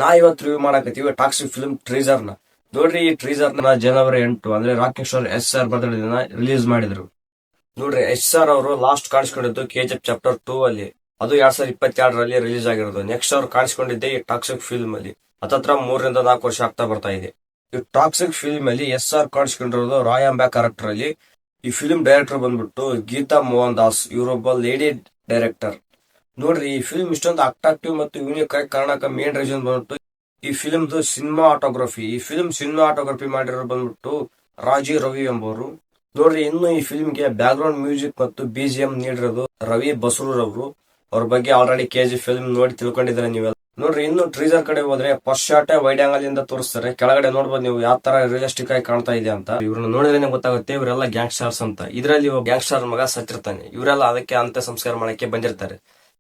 ನಾ ಇವತ್ತು review ಮಾಡಕತ್ತೀವಿ toxic film ಟ್ರೀಸರ್ ನ. ನೋಡ್ರಿ, ಈ ಟ್ರೀಸರ್ ನ ಜನವರಿ 8 ಅಂದ್ರೆ ರಾಕಿಂಗ್ ಸ್ಟಾರ್ SR ಬರ್ತ್ಡೇ ದಿನ ರಿಲೀಸ್ ಮಾಡಿದ್ರು. ನೋಡ್ರಿ, SR ಅವರು ಲಾಸ್ಟ್ ಕಾಣಿಸ್ಕೊಂಡಿದ್ದು KGF ಚಾಪ್ಟರ್ 2 ಅಲ್ಲಿ. ಅದು 2022ರಲ್ಲಿ ರಿಲೀಸ್ ಆಗಿರೋದು. ನೆಕ್ಸ್ಟ್ ಅವ್ರು ಕಾಣಿಸ್ಕೊಂಡಿದ್ದೆ ಈ ಟಾಕ್ಸಿಕ್ ಫಿಲ್ಮ್ ಅಲ್ಲಿ. ಹತ್ತತ್ರ 3 ರಿಂದ 4 ವರ್ಷ ಆಗ್ತಾ ಬರ್ತಾ ಇದೆ. ಈ ಟಾಕ್ಸಿಕ್ ಫಿಲ್ಮ್ ಅಲ್ಲಿ SR ಕಾಣಿಸ್ಕೊಂಡಿರೋದು ರಾಯ್ ಎಂಬ ಕ್ಯಾರೆಕ್ಟರ್ ಅಲ್ಲಿ. ಈ ಫಿಲ್ಮ್ ಡೈರೆಕ್ಟರ್ ಬಂದ್ಬಿಟ್ಟು ಗೀತಾ ಮೋಹನ್ ದಾಸ್, ಇವರೊಬ್ಬ ಲೇಡಿ ಡೈರೆಕ್ಟರ್. ನೋಡ್ರಿ, ಈ ಫಿಲ್ಮ್ ಇಷ್ಟೊಂದು ಅಟ್ರಾಕ್ಟಿವ್ ಮತ್ತು ಯೂನಿಕ್ ಆಗಿ ಕಾರಣಕ್ಕೆ ಮೇನ್ ರೀಸನ್ ಬಂದ್ಬಿಟ್ಟು ಈ ಫಿಲ್ಮ್ದು ಸಿನಿಮಾಟೋಗ್ರಫಿ. ಈ ಫಿಲ್ಮ್ ಸಿನಿಮಾಟೋಗ್ರಫಿ ಮಾಡಿರೋರು ಬಂದ್ಬಿಟ್ಟು ರಾಜೀವ್ ರವಿ ಎಂಬುವರು. ನೋಡ್ರಿ, ಇನ್ನು ಈ ಫಿಲ್ಮ್ಗೆ ಬ್ಯಾಕ್ ಗ್ರೌಂಡ್ ಮ್ಯೂಸಿಕ್ ಮತ್ತು BGM ನೀಡಿರೋದು ರವಿ ಬಸರೂರವರು. ಅವ್ರ ಬಗ್ಗೆ ಆಲ್ರೆಡಿ KGF ಫಿಲ್ಮ್ ನೋಡಿ ತಿಳ್ಕೊಂಡಿದ್ರೆ ನೀವೆಲ್ಲ. ನೋಡ್ರಿ, ಇನ್ನು ಟ್ರೀಸರ್ ಕಡೆ ಹೋದ್ರೆ ಫಸ್ಟ್ ಶಾಟ್ ವೈಡ್ ಆಂಗಲ್ ಇಂದ ತೋರಿಸ್ತಾರೆ. ಕೆಳಗಡೆ ನೋಡ್ಬೋದು ನೀವು ಯಾವ ತರ ರಿಯಲಿಸ್ಟಿಕ್ ಆಗಿ ಕಾಣ್ತಾ ಇದೆ ಅಂತ. ಇವ್ರನ್ನ ನೋಡಿದ್ರೆ ಗೊತ್ತಾಗುತ್ತೆ ಇವರೆಲ್ಲ ಗ್ಯಾಂಗ್ಸ್ಟರ್ಸ್ ಅಂತ. ಇದರಲ್ಲಿ ಗ್ಯಾಂಗ್ಸ್ಟರ್ ಮಗ ಸತ್ತಿರ್ತಾನೆ. ಇವರೆಲ್ಲ ಅದಕ್ಕೆ ಅಂತ್ಯ ಸಂಸ್ಕಾರ ಮಾಡಕ್ಕೆ ಬಂದಿರ್ತಾರೆ.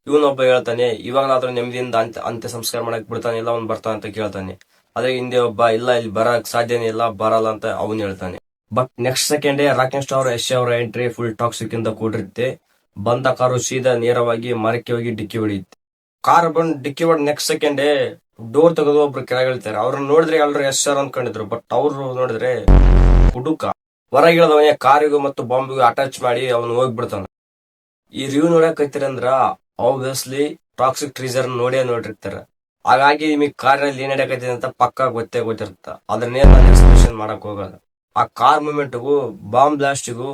ಇವನೊಬ್ಬ ಹೇಳ್ತಾನೆ, ಇವಾಗಲಾದ್ರೂ ನೆಮ್ಮದಿಯಿಂದ ಅಂತ್ಯ ಸಂಸ್ಕಾರ ಮಾಡಕ್ ಬಿಡ್ತಾನೆ, ಇಲ್ಲ ಅವ್ನು ಬರ್ತಾನೆ ಅಂತ ಕೇಳ್ತಾನೆ. ಅದೇ ಹಿಂದೆ ಒಬ್ಬ, ಇಲ್ಲ ಇಲ್ಲಿ ಬರಕ್ ಸಾಧ್ಯನೇ ಇಲ್ಲ, ಬರಲ್ಲ ಅಂತ ಅವನು ಹೇಳ್ತಾನೆ. ಬಟ್ ನೆಕ್ಸ್ಟ್ ಸೆಕೆಂಡೇ ರಾಕಿಂಗ್ ಸ್ಟಾರ್ ಯಶ್ ಅವರ ಎಂಟ್ರಿ ಫುಲ್ ಟಾಕ್ಸಿಕ್ ಇಂದ ಕೂಡಿರುತ್ತೆ. ಬಂದ ಕಾರು ಸೀದಾ ನೇರವಾಗಿ ಮರಕ್ಕೆ ಹೋಗಿ ಡಿಕ್ಕಿ ಹೊಡೆಯುತ್ತೆ. ಕಾರ್ ಬಂದು ಡಿಕ್ಕಿ ಹೊಡೆದ ನೆಕ್ಸ್ಟ್ ಸೆಕೆಂಡೇ ಡೋರ್ ತೆಗೆದು ಒಬ್ರು ಕೆಳಗೆ ಇಳ್ತಾರೆ. ಅವ್ರನ್ನ ನೋಡಿದ್ರೆ ಎಲ್ಲರೂ SR ಅನ್ಕೊಂಡಿದ್ರು. ಬಟ್ ಅವ್ರು ನೋಡಿದ್ರೆ ಹುಡುಕ ಹೊರಗಿಳದವನೇ ಕಾರಿಗೂ ಮತ್ತು ಬಾಂಬಿಗೂ ಅಟ್ಯಾಚ್ ಮಾಡಿ ಅವನು ಹೋಗ್ಬಿಡ್ತಾನೆ. ಈ ರಿವ್ಯೂ ನೋಡಕತ್ತೀರ ಅಂದ್ರ ಆಬ್ವಿಯಸ್ಲಿ ಟಾಕ್ಸಿಕ್ ಟ್ರೀಸರ್ ನೋಡಿರ್ತಾರ. ಹಾಗಾಗಿ ನಿಮಗೆ ಕಾರಲ್ಲಿ ಏನ್ ನಡೆಯಕತ್ತಿದೆ ಅಂತ ಪಕ್ಕಾ ಗೊತ್ತಿರುತ್ತ. ಅದನ್ನೇ ನಾನು ಎಕ್ಸ್ಪ್ಲೇಷನ್ ಮಾಡಕ್ ಹೋಗಲ್ಲ. ಆ ಕಾರ್ ಮೂವ್ಮೆಂಟ್ಗೂ ಬಾಂಬ್ ಬ್ಲಾಸ್ಟಿಗೂ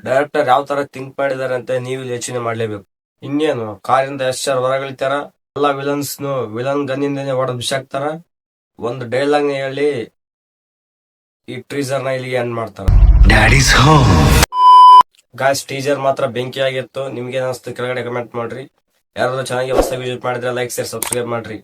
ಡೈರೆಕ್ಟರ್ ಯಾವ ತರ ಥಿಂಕ್ ಮಾಡಿದಾರೆ ಅಂತ ನೀವು ಯೋಚನೆ ಮಾಡ್ಲೇಬೇಕು. ಇನ್ನೇನು, ಕಾರಿಂದ SR ಹೊರಗಿಳಿತಾರ, ಎಲ್ಲಾ ವಿಲನ್ ಗನ್ನಿಂದನೇ ಹೊಡೆದ್ ಬಿಸಾಕ್ತಾರ. ಒಂದು ಡೈಲಾಗ್ ಹೇಳಿ ಈ ಟ್ರೀಸರ್ ನ ಇಲ್ಲಿಗೆ ಎಂಡ್ ಮಾಡ್ತಾರ. ಗಾಯ್ಸ್, ಟೀಸರ್ ಮಾತ್ರ ಬೆಂಕಿ ಆಗಿತ್ತು. ನಿಮ್ಗೆ ಅನಿಸ್ತು ಕೆಳಗಡೆ ಕಮೆಂಟ್ ಮಾಡ್ರಿ. ಯಾರಾದ್ರೂ ಚೆನ್ನಾಗಿ ಹೊಸ ವಿಸಿಟ್ ಮಾಡಿದ್ರೆ ಲೈಕ್, ಶೇರ್, ಸಬ್ಸ್ಕ್ರೈಬ್ ಮಾಡ್ರಿ.